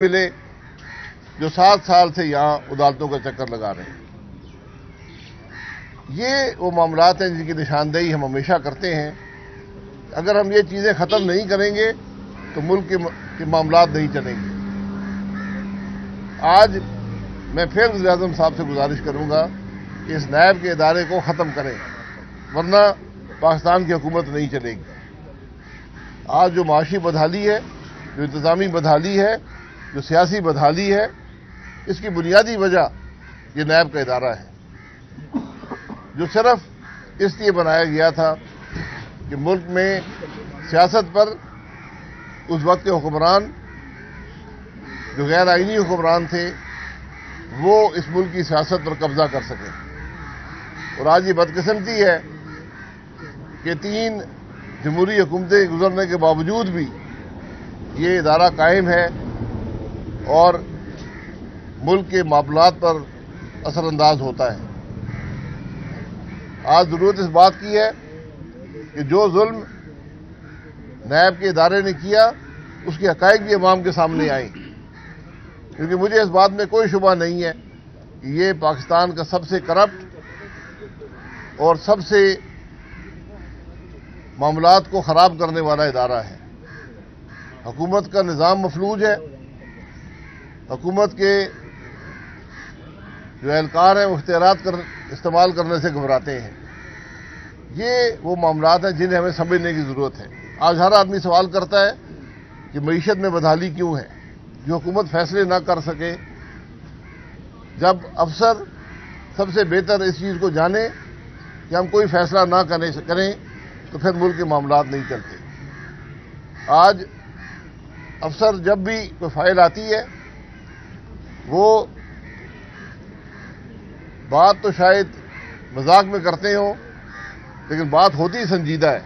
ملے جو 7 سال سے یہاں عدالتوں کا چکر لگا رہے ہیں۔ یہ وہ معاملات ہیں جن کی نشاندہی ہم ہمیشہ کرتے ہیں۔ اگر ہم یہ چیزیں ختم نہیں کریں گے تو ملک کے معاملات نہیں چلیں گے۔ آج میں پھر وزیر اعظم صاحب سے گزارش کروں گا کہ اس نیب کے ادارے کو ختم کریں، ورنہ پاکستان کی حکومت نہیں چلے گی۔ آج جو معاشی بدحالی ہے، جو انتظامی بدحالی ہے، جو سیاسی بدحالی ہے، اس کی بنیادی وجہ یہ نیب کا ادارہ ہے، جو صرف اس لیے بنایا گیا تھا کہ ملک میں سیاست پر اس وقت کے حکمران جو غیر آئینی حکمران تھے وہ اس ملک کی سیاست پر قبضہ کر سکیں۔ اور آج یہ بدقسمتی ہے کہ 3 جمہوری حکومتیں گزرنے کے باوجود بھی یہ ادارہ قائم ہے اور ملک کے معاملات پر اثر انداز ہوتا ہے۔ آج ضرورت اس بات کی ہے کہ جو ظلم نیب کے ادارے نے کیا اس کے حقائق بھی عوام کے سامنے آئیں، کیونکہ مجھے اس بات میں کوئی شبہ نہیں ہے کہ یہ پاکستان کا سب سے کرپٹ اور سب سے معاملات کو خراب کرنے والا ادارہ ہے۔ حکومت کا نظام مفلوج ہے، حکومت کے جو اہلکار ہیں وہ اختیارات استعمال کرنے سے گھبراتے ہیں۔ یہ وہ معاملات ہیں جنہیں ہمیں سمجھنے کی ضرورت ہے۔ آج ہر آدمی سوال کرتا ہے کہ معیشت میں بدحالی کیوں ہے، جو حکومت فیصلے نہ کر سکے۔ جب افسر سب سے بہتر اس چیز کو جانے کہ ہم کوئی فیصلہ نہ کریں تو پھر ملک کے معاملات نہیں چلتے۔ آج افسر جب بھی کوئی فائل آتی ہے وہ بات تو شاید مذاق میں کرتے ہوں لیکن بات ہوتی سنجیدہ ہے۔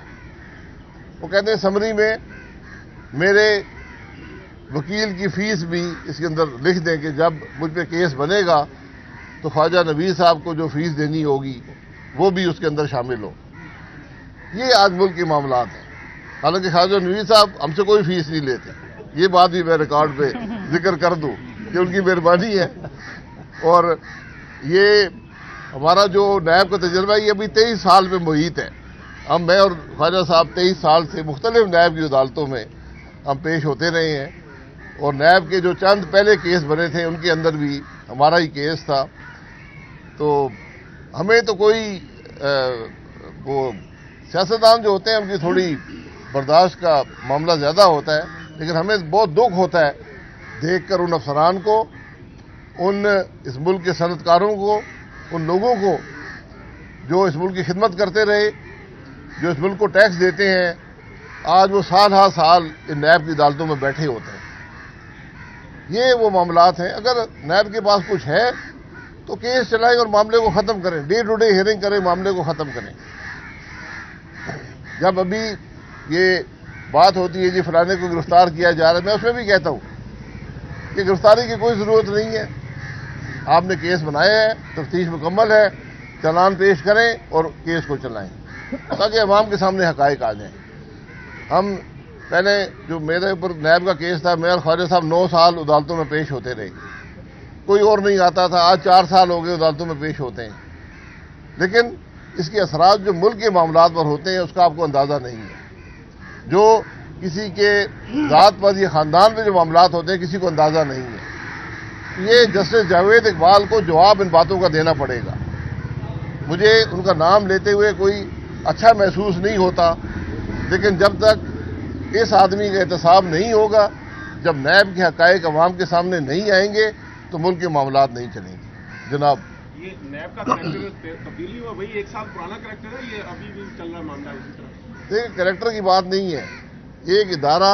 وہ کہتے ہیں سمری میں میرے وکیل کی فیس بھی اس کے اندر لکھ دیں کہ جب مجھ پہ کیس بنے گا تو خواجہ نوید صاحب کو جو فیس دینی ہوگی وہ بھی اس کے اندر شامل ہو۔ یہ آج ملک کے معاملات ہیں۔ حالانکہ خواجہ نوید صاحب ہم سے کوئی فیس نہیں لیتے، یہ بات بھی میں ریکارڈ پہ ذکر کر دوں کہ ان کی مہربانی ہے۔ اور یہ ہمارا جو نیب کا تجربہ ہے یہ ابھی 23 سال میں محیط ہے۔ میں اور خواجہ صاحب 23 سال سے مختلف نیب کی عدالتوں میں ہم پیش ہوتے رہے ہیں، اور نیب کے جو چند پہلے کیس بنے تھے ان کے اندر بھی ہمارا ہی کیس تھا۔ تو ہمیں تو کوئی وہ سیاستدان جو ہوتے ہیں ان کی تھوڑی برداشت کا معاملہ زیادہ ہوتا ہے، لیکن ہمیں بہت دکھ ہوتا ہے دیکھ کر ان افسران کو، اس ملک کے صنعت کاروں کو، ان لوگوں کو جو اس ملک کی خدمت کرتے رہے، جو اس ملک کو ٹیکس دیتے ہیں، آج وہ سال ہر سال ان نیب کی عدالتوں میں بیٹھے ہوتے ہیں۔ یہ وہ معاملات ہیں۔ اگر نیب کے پاس کچھ ہے تو کیس چلائیں اور معاملے کو ختم کریں، ڈے ٹو ڈے ہیئرنگ کریں، معاملے کو ختم کریں۔ جب ابھی یہ بات ہوتی ہے جی فلانے کو گرفتار کیا جا رہا ہے، میں اس میں بھی کہتا ہوں کہ گرفتاری کی کوئی ضرورت نہیں ہے۔ آپ نے کیس بنایا ہے، تفتیش مکمل ہے، چلان پیش کریں اور کیس کو چلائیں تاکہ عوام کے سامنے حقائق آ جائیں۔ ہم پہلے جو میرے اوپر نیب کا کیس تھا، میں اور خواجہ صاحب 9 سال عدالتوں میں پیش ہوتے رہے، کوئی اور نہیں آتا تھا۔ آج 4 سال ہو گئے عدالتوں میں پیش ہوتے ہیں، لیکن اس کے اثرات جو ملک کے معاملات پر ہوتے ہیں اس کا آپ کو اندازہ نہیں ہے۔ جو کسی کے ذات پر یا خاندان میں جو معاملات ہوتے ہیں کسی کو اندازہ نہیں ہے۔ یہ جسٹس جاوید اقبال کو جواب ان باتوں کا دینا پڑے گا۔ مجھے ان کا نام لیتے ہوئے کوئی اچھا محسوس نہیں ہوتا، لیکن جب تک اس آدمی کا احتساب نہیں ہوگا، جب نیب کے حقائق عوام کے سامنے نہیں آئیں گے تو ملک کے معاملات نہیں چلیں گے۔ جناب یہ نیب کا کریکٹر تبدیلی ہوا، وہی 1 سال پرانا کریکٹر ہے، یہ ابھی بھی چل رہا معاملہ اسی طرح؟ دیکھیں، کریکٹر کی بات نہیں ہے، ایک ادارہ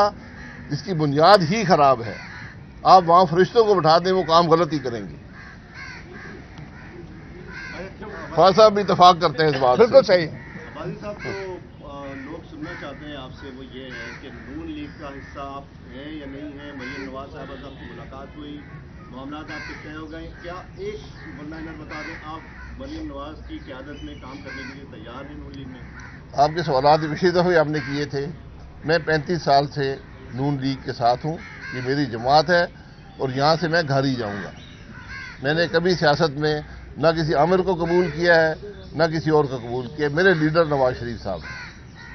جس کی بنیاد ہی خراب ہے، آپ وہاں فرشتوں کو بٹھا دیں وہ کام غلط ہی کریں گے۔ خواجہ صاحب بھی اتفاق کرتے ہیں اس بات سے۔ بالکل صحیح۔ عبادی صاحب کو لوگ سننا چاہتے ہیں آپ سے، وہ یہ ہے کہ نون لیگ کا حصہ آپ ہیں یا نہیں ہیں؟ مریم نواز صاحبہ صاحب کی ملاقات ہوئی، معاملات آپ کے طے ہو گئے، کیا ایک ون لائنر بتا دیں، آپ مریم نواز کی قیادت میں کام کرنے کے لیے تیار ہیں نون لیگ میں؟ آپ کے سوالات پچھلی دفعہ آپ نے کیے تھے۔ میں 35 سال سے نون لیگ کے ساتھ ہوں، یہ میری جماعت ہے، اور یہاں سے میں گھر ہی جاؤں گا. میں نے کبھی سیاست میں نہ کسی عامر کو قبول کیا ہے نہ کسی اور کا قبول کیا ہے. میرے لیڈر نواز شریف صاحب ہیں.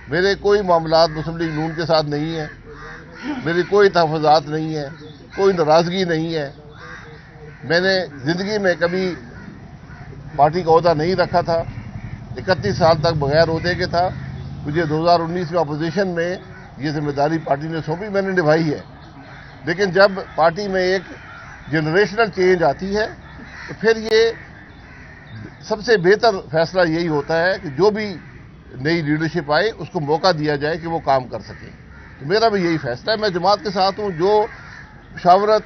میرے کوئی معاملات مسلم لیگ نون کے ساتھ نہیں ہیں, میری کوئی تحفظات نہیں ہے, کوئی ناراضگی نہیں ہے. میں نے زندگی میں کبھی پارٹی کا عہدہ نہیں رکھا تھا. 31 سال تک بغیر عہدے کے تھا. مجھے 2019 میں اپوزیشن میں یہ ذمہ داری پارٹی نے سونپی, میں نے نبھائی ہے. لیکن جب پارٹی میں ایک جنریشنل چینج آتی ہے تو پھر یہ سب سے بہتر فیصلہ یہی ہوتا ہے کہ جو بھی نئی لیڈرشپ آئے اس کو موقع دیا جائے کہ وہ کام کر سکے. تو میرا بھی یہی فیصلہ ہے. میں جماعت کے ساتھ ہوں. جو مشاورت,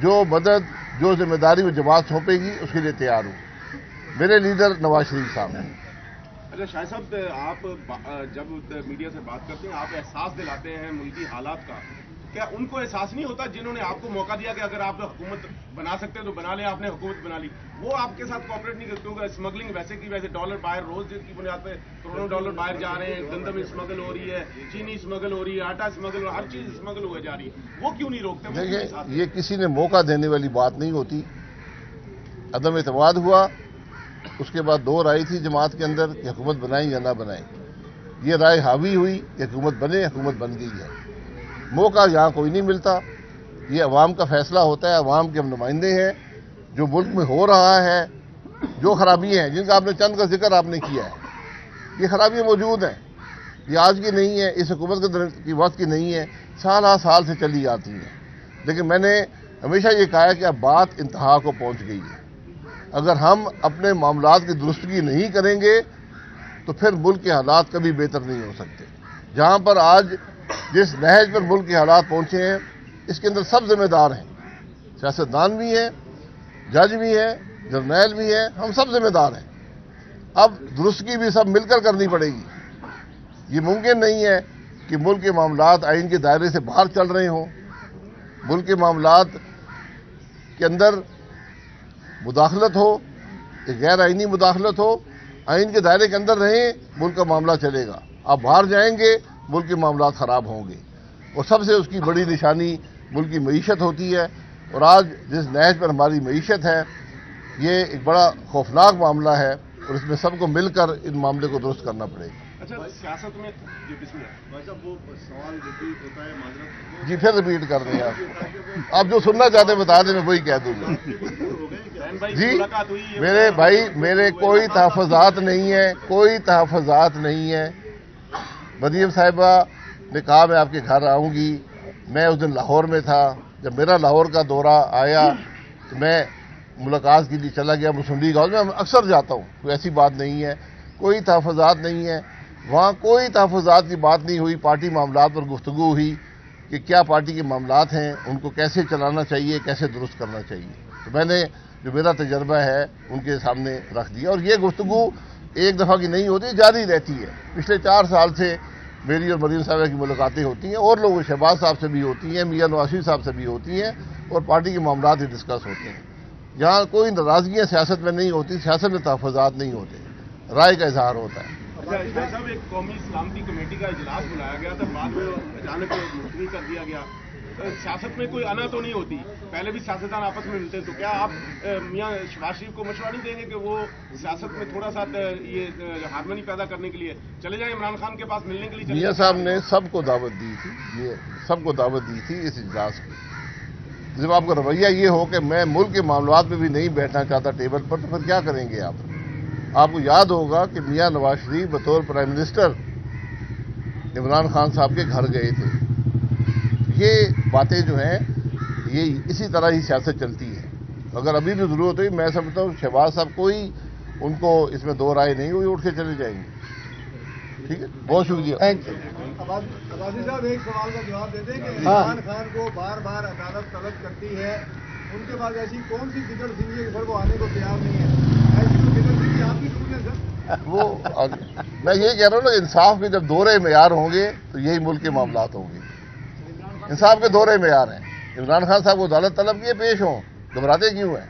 جو مدد, جو ذمہ داری وہ جماعت سونپے گی اس کے لیے تیار ہوں. میرے لیڈر نواز شریف صاحب ہیں. اچھا شاہد صاحب, آپ جب میڈیا سے بات کرتے ہیں آپ احساس دلاتے ہیں ملکی حالات کا, کیا ان کو احساس نہیں ہوتا جنہوں نے آپ کو موقع دیا کہ اگر آپ حکومت بنا سکتے ہیں تو بنا لیں, آپ نے حکومت بنا لی, وہ آپ کے ساتھ کوآپریٹ نہیں کرتے؟ کیونکہ اسمگلنگ ویسے کی ویسے ڈالر باہر روز کی بنیاد پہ کروڑوں ڈالر باہر جا رہے ہیں, گندم اسمگل ہو رہی ہے, چینی اسمگل ہو رہی ہے, آٹا اسمگل, ہر چیز اسمگل ہو جا رہی ہے, وہ کیوں نہیں روکتے؟ دیکھیے, یہ کسی نے موقع دینے والی بات نہیں ہوتی. عدم اعتماد ہوا, اس کے بعد 2 رائے تھی جماعت کے اندر کہ حکومت بنائیں یا نہ بنائیں. یہ رائے حاوی ہوئی کہ حکومت بنے, حکومت بن گئی ہے. موقع یہاں کوئی نہیں ملتا. یہ عوام کا فیصلہ ہوتا ہے. عوام کے ہم نمائندے ہیں. جو ملک میں ہو رہا ہے, جو خرابیاں ہیں جن کا آپ نے چند کا ذکر آپ نے کیا ہے, یہ خرابیاں موجود ہیں. یہ آج کی نہیں ہے, اس حکومت کی وقت کی نہیں ہے, سال سے چلی آتی ہیں. لیکن میں نے ہمیشہ یہ کہا ہے کہ اب بات انتہا کو پہنچ گئی ہے. اگر ہم اپنے معاملات کی درستگی نہیں کریں گے تو پھر ملک کے حالات کبھی بہتر نہیں ہو سکتے. جہاں پر آج جس نہج پر ملک کے حالات پہنچے ہیں اس کے اندر سب ذمہ دار ہیں. سیاستدان بھی ہیں, جج بھی ہیں, جرنیل بھی ہیں, ہم سب ذمہ دار ہیں. اب درستگی بھی سب مل کر کرنی پڑے گی. یہ ممکن نہیں ہے کہ ملک کے معاملات آئین کے دائرے سے باہر چل رہے ہوں. ملک کے معاملات کے اندر مداخلت ہو, ایک غیر آئینی مداخلت ہو, آئین کے دائرے کے اندر رہیں, ملک کا معاملہ چلے گا. آپ باہر جائیں گے ملک کے معاملات خراب ہوں گے. اور سب سے اس کی بڑی نشانی ملک کی معیشت ہوتی ہے. اور آج جس نہج پر ہماری معیشت ہے یہ ایک بڑا خوفناک معاملہ ہے, اور اس میں سب کو مل کر ان معاملے کو درست کرنا پڑے گا. اچھا سیاست میں بسم اللہ وہ سوال ریپیٹ ہوتا ہے, معذرت جی پھر ریپیٹ کر دیں آپ جو سننا چاہتے ہیں بتا دیں, میں وہی کہہ دوں گا. جی میرے بھائی, میرے کوئی تحفظات نہیں ہے, کوئی تحفظات نہیں ہے. مریم صاحبہ نے کہا میں آپ کے گھر آؤں گی. میں اس دن لاہور میں تھا. جب میرا لاہور کا دورہ آیا تو میں ملاقات کے لیے چلا گیا مسلم لیگ ہاؤس میں. اکثر جاتا ہوں, کوئی ایسی بات نہیں ہے. کوئی تحفظات نہیں ہے وہاں, کوئی تحفظات کی بات نہیں ہوئی. پارٹی معاملات پر گفتگو ہوئی کہ کیا پارٹی کے معاملات ہیں, ان کو کیسے چلانا چاہیے, کیسے درست کرنا چاہیے. تو میں نے جو میرا تجربہ ہے ان کے سامنے رکھ دیا. اور یہ گفتگو ایک دفعہ کی نہیں ہوتی, جاری رہتی ہے. پچھلے 4 سال سے میری اور مریم صاحبہ کی ملاقاتیں ہوتی ہیں, اور لوگ شہباز صاحب سے بھی ہوتی ہیں, میاں نواز شریف صاحب سے بھی ہوتی ہیں, اور پارٹی کے معاملات ہی ڈسکس ہوتے ہیں. جہاں کوئی ناراضگیاں سیاست میں نہیں ہوتی, سیاست میں تحفظات نہیں ہوتے, رائے کا اظہار ہوتا ہے. اچھا صاحب, ایک قومی سلامتی کمیٹی کا اجلاس بلایا گیا تھا, بعد میں اچانک ملتوی کر دیا گیا. سیاست میں کوئی انا تو نہیں ہوتی, پہلے بھی سیاستدان آپس میں ملتے ہیں, تو کیا آپ میاں شہباز شریف کو مشورہ نہیں دیں گے کہ وہ سیاست میں تھوڑا سا یہ ہارمونی پیدا کرنے کے لیے چلے جائیں, عمران خان کے پاس ملنے کے لیے؟ میاں صاحب نے سب کو دعوت دی تھی, یہ سب کو دعوت دی تھی اس اجلاس کی. جب آپ کا رویہ یہ ہو کہ میں ملک کے معاملات میں بھی نہیں بیٹھنا چاہتا ٹیبل پر, تو پھر کیا کریں گے آپ؟ آپ کو یاد ہوگا کہ میاں نواز شریف بطور پرائم منسٹر عمران خان صاحب کے گھر گئے تھے. یہ باتیں جو ہیں یہ اسی طرح ہی سیاست چلتی ہے. اگر ابھی بھی ضرورت ہوئی, میں سمجھتا ہوں شہباز صاحب کوئی ان کو اس میں 2 رائے نہیں ہوئی, اٹھ کے چلے جائیں گے. ٹھیک ہے, بہت شکریہ. عباسی صاحب ایک سوال کا جواب دیتے ہیں کہ عمران خان کو بار بار عدالت طلب کرتی ہے, ان کے پاس ایسی کون سی فکر تھی کہ سر وہ آنے کو تیار نہیں ہے؟ ایسی کوئی فکر تھی کہ آپ کی سنیں سر؟ وہ میں یہ کہہ رہا ہوں نا, انصاف کے جب دورے معیار ہوں گے تو یہی ملک کے معاملات ہوں گے. انصاف کے دورے معیار ہیں. عمران خان صاحب کو عدالت طلب کیے, پیش ہوں, گھبراتے کیوں ہیں؟